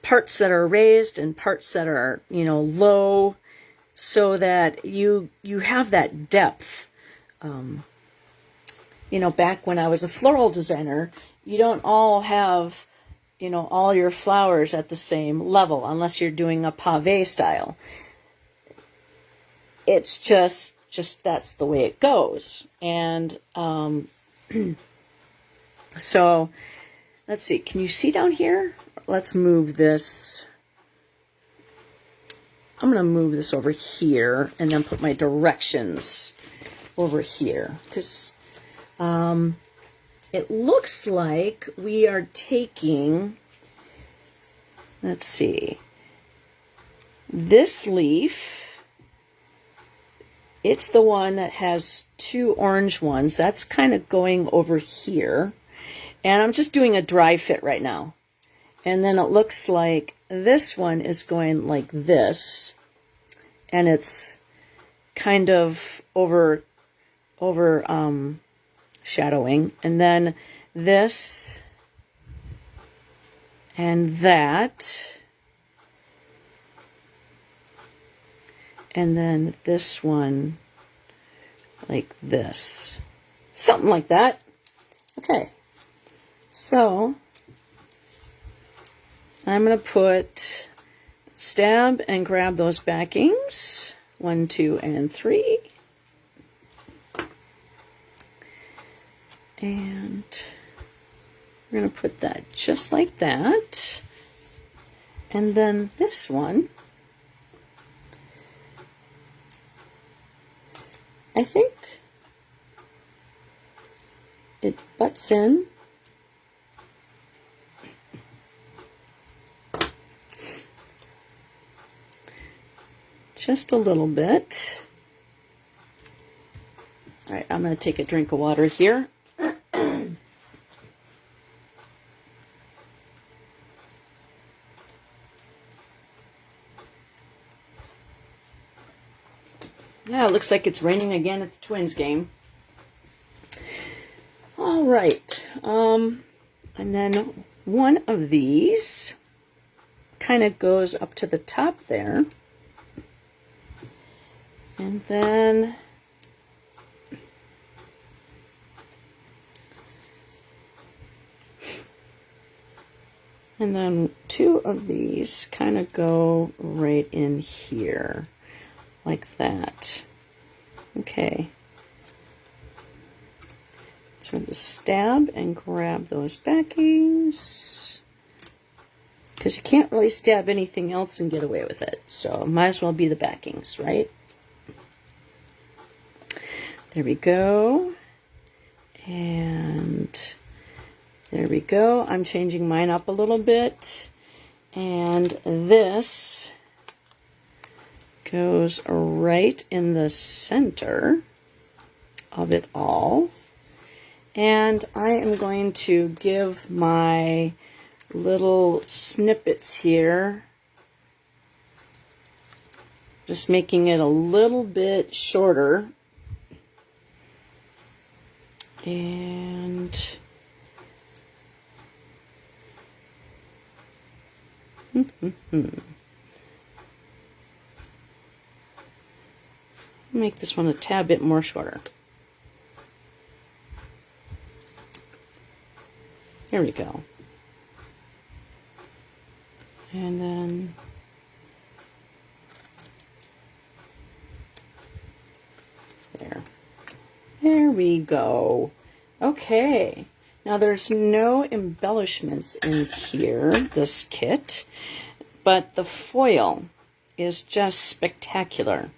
parts that are raised and parts that are, low, so that you have that depth. Back when I was a floral designer, you don't all have, all your flowers at the same level, unless you're doing a pave style. It's just that's the way it goes. And so let's see, can you see down here? Let's move this. I'm going to move this over here and then put my directions over here, because it looks like we are taking, let's see, this leaf, it's the one that has 2 orange ones. That's kind of going over here. And I'm just doing a dry fit right now. And then it looks like this one is going like this. And it's kind of shadowing. And then this and that. And then this one like this. Something like that. Okay. So I'm going to put stab and grab those backings, 1, 2, and 3. And we're going to put that just like that. And then this one, I think it butts in just a little bit. All right, I'm going to take a drink of water here. Yeah, it looks like it's raining again at the Twins game. All right, and then one of these kind of goes up to the top there. And then two of these kind of go right in here. Like that. Okay. So I'm going to stab and grab those backings. Because you can't really stab anything else and get away with it. So it might as well be the backings, right? There we go. And there we go. I'm changing mine up a little bit. And this goes right in the center of it all. And I am going to give my little snippets here, just making it a little bit shorter. And make this one a tad bit more shorter. There we go. And then there we go. Okay. Now there's no embellishments in here, this kit, but the foil is just spectacular.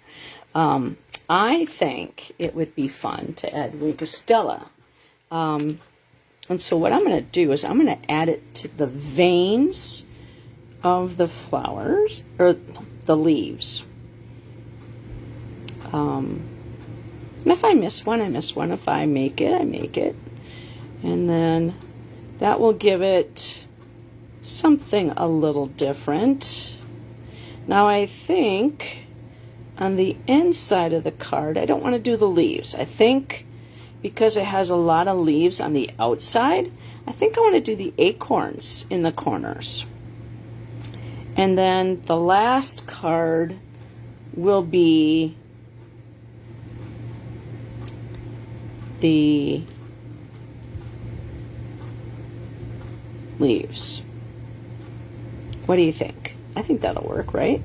I think it would be fun to add Rigostella. And so what I'm going to do is I'm going to add it to the veins of the flowers, or the leaves. And if I miss one, I miss one. If I make it, I make it. And then that will give it something a little different. Now I think on the inside of the card, I don't want to do the leaves. I think because it has a lot of leaves on the outside, I think I want to do the acorns in the corners. And then the last card will be the leaves. What do you think? I think that'll work, right?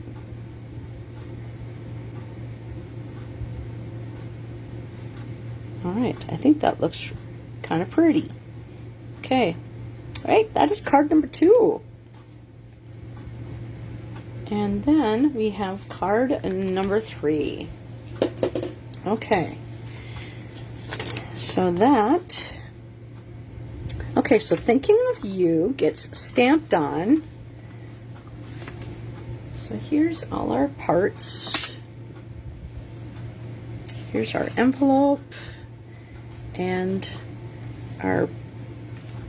All right, I think that looks kind of pretty. Okay, all right, that is card number 2. And then we have card number 3. Okay, so that, okay, so Thinking of You gets stamped on. So here's all our parts. Here's our envelope and our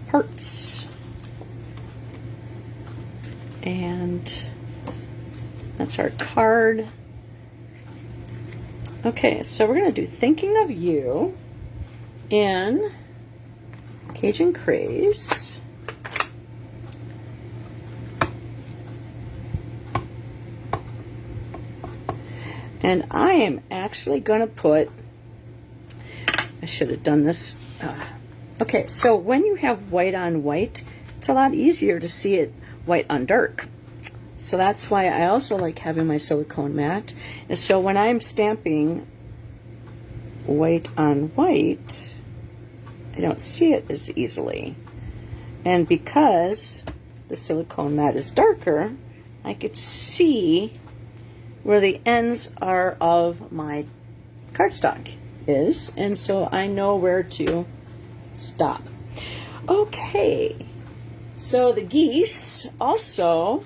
parts. And that's our card. Okay, so we're going to do Thinking of You in Cajun Craze. And I am actually going to put, I should have done this. Okay, so when you have white on white, it's a lot easier to see it white on dark. So that's why I also like having my silicone mat. And so when I'm stamping white on white, I don't see it as easily. And because the silicone mat is darker, I could see where the ends are of my cardstock is, and so I know where to stop. Okay, so the geese also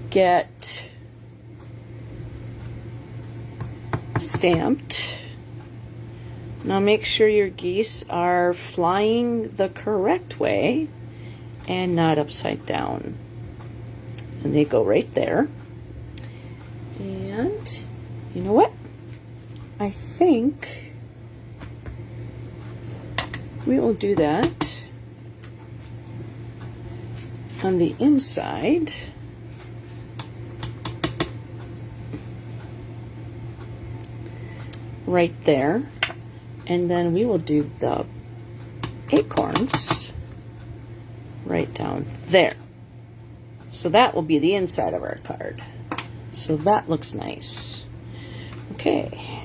get stamped. Now make sure your geese are flying the correct way and not upside down. And they go right there. And you know what? I think we will do that on the inside. Right there. And then we will do the acorns right down there. So that will be the inside of our card. So that looks nice. Okay.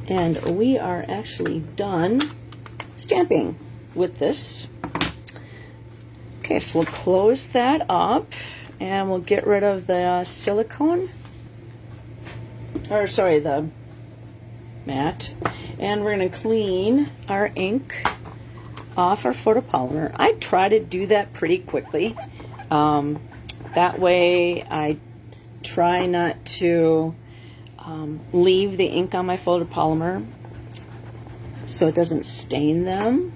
And we are actually done stamping with this. Okay, so we'll close that up and we'll get rid of the silicone. Or sorry, the mat. And we're going to clean our ink off our photopolymer. I try to do that pretty quickly. That way I try not to leave the ink on my photopolymer so it doesn't stain them.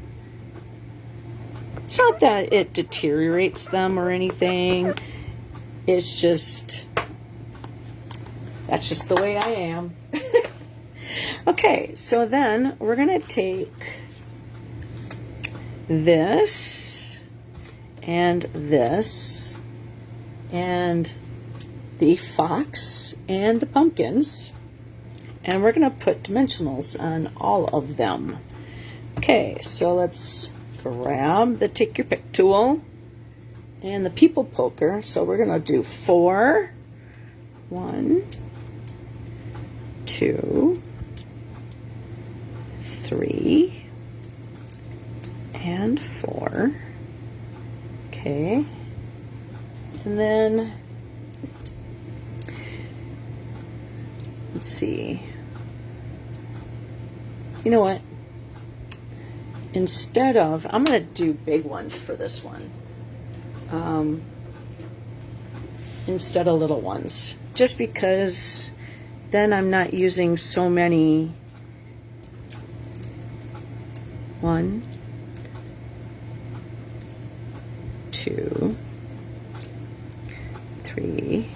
It's not that it deteriorates them or anything. It's just, that's just the way I am. Okay, so then we're going to take this and this and the fox and the pumpkins, and we're going to put dimensionals on all of them. Okay, so let's grab the take your pick tool and the people poker. So we're going to do 4, 1, 2, 3, and 4. Okay, and then let's see. You know what? Instead of, I'm going to do big ones for this one. Instead of little ones. Just because then I'm not using so many. 1, 2, 3,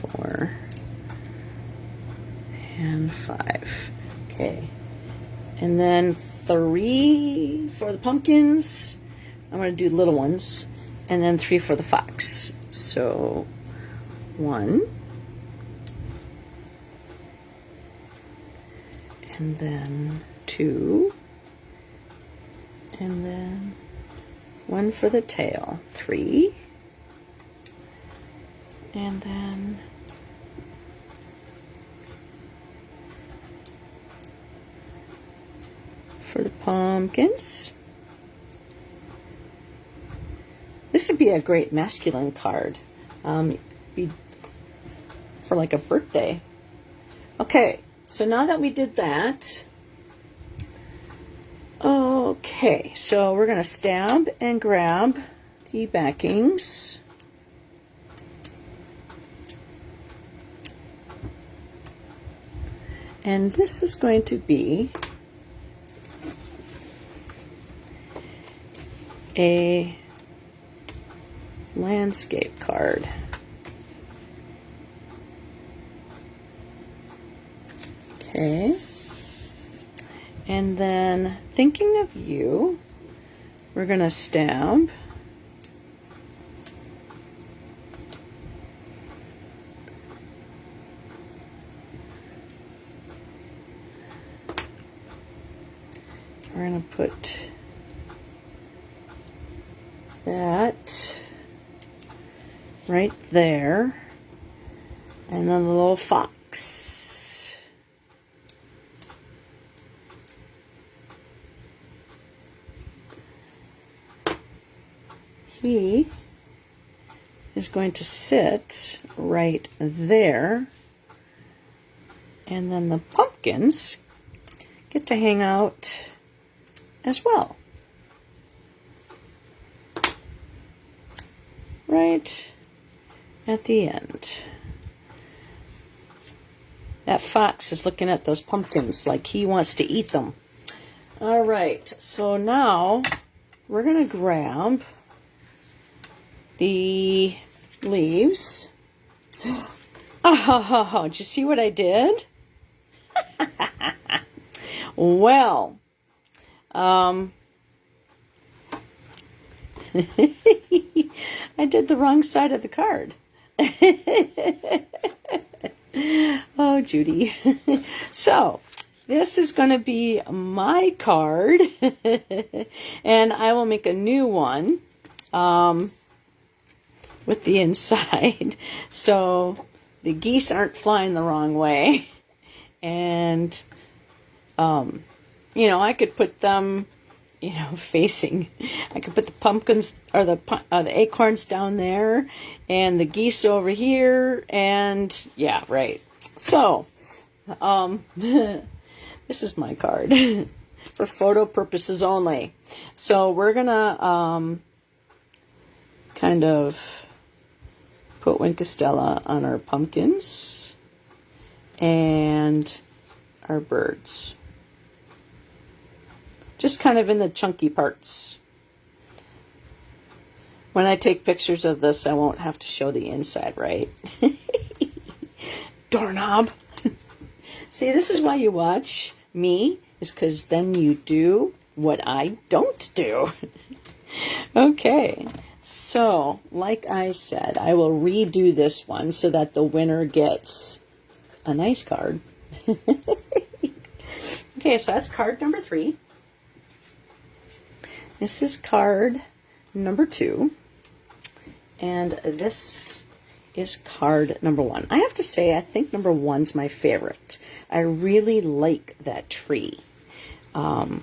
4, and 5. Okay. And then 3 for the pumpkins. I'm going to do little ones. And then 3 for the fox. So 1. And then 2. And then 1 for the tail. 3. And then for the pumpkins. This would be a great masculine card. Be for like a birthday. Okay, so now that we did that, okay, so we're going to stab and grab the backings. And this is going to be a landscape card. Okay. And then, thinking of you, we're going to stab. We're going to put that right there. And then the little fox. He is going to sit right there. And then the pumpkins get to hang out as well. Right at the end. That fox is looking at those pumpkins like he wants to eat them. All right, so now we're going to grab the leaves. Oh, did you see what I did? Well, I did the wrong side of the card. Oh, Judy. So, this is going to be my card, and I will make a new one with the inside, so the geese aren't flying the wrong way. And, you know, I could put them, you know, facing. I could put the pumpkins or the acorns down there and the geese over here. And yeah, right. So, this is my card for photo purposes only. So we're going to kind of put Winkostella on our pumpkins and our birds. Just kind of in the chunky parts. When I take pictures of this, I won't have to show the inside, right? Doorknob. See, this is why you watch me, is because then you do what I don't do. Okay, so like I said, I will redo this one so that the winner gets a nice card. Okay, so that's card number 3. This is card number 2. And this is card number 1. I have to say, I think number 1's my favorite. I really like that tree. To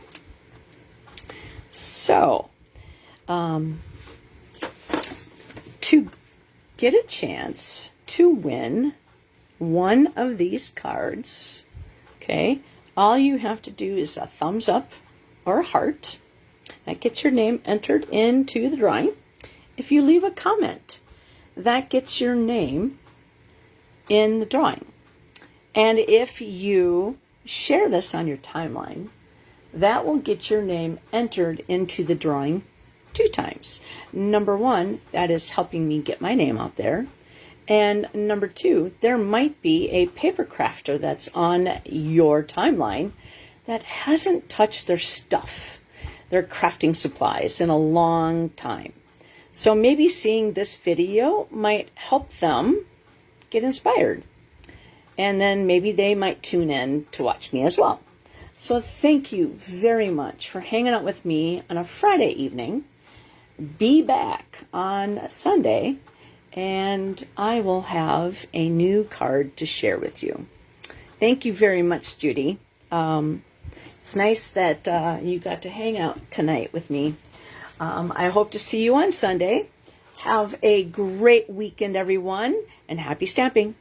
get a chance to win one of these cards, okay, all you have to do is a thumbs up or a heart. That gets your name entered into the drawing. If you leave a comment, that gets your name in the drawing. And if you share this on your timeline, that will get your name entered into the drawing 2 times. Number 1, that is helping me get my name out there. And number 2, there might be a paper crafter that's on your timeline that hasn't touched their stuff, their crafting supplies, in a long time. So maybe seeing this video might help them get inspired. And then maybe they might tune in to watch me as well. So thank you very much for hanging out with me on a Friday evening. Be back on Sunday, and I will have a new card to share with you. Thank you very much, Judy. It's nice that you got to hang out tonight with me. I hope to see you on Sunday. Have a great weekend, everyone, and happy stamping.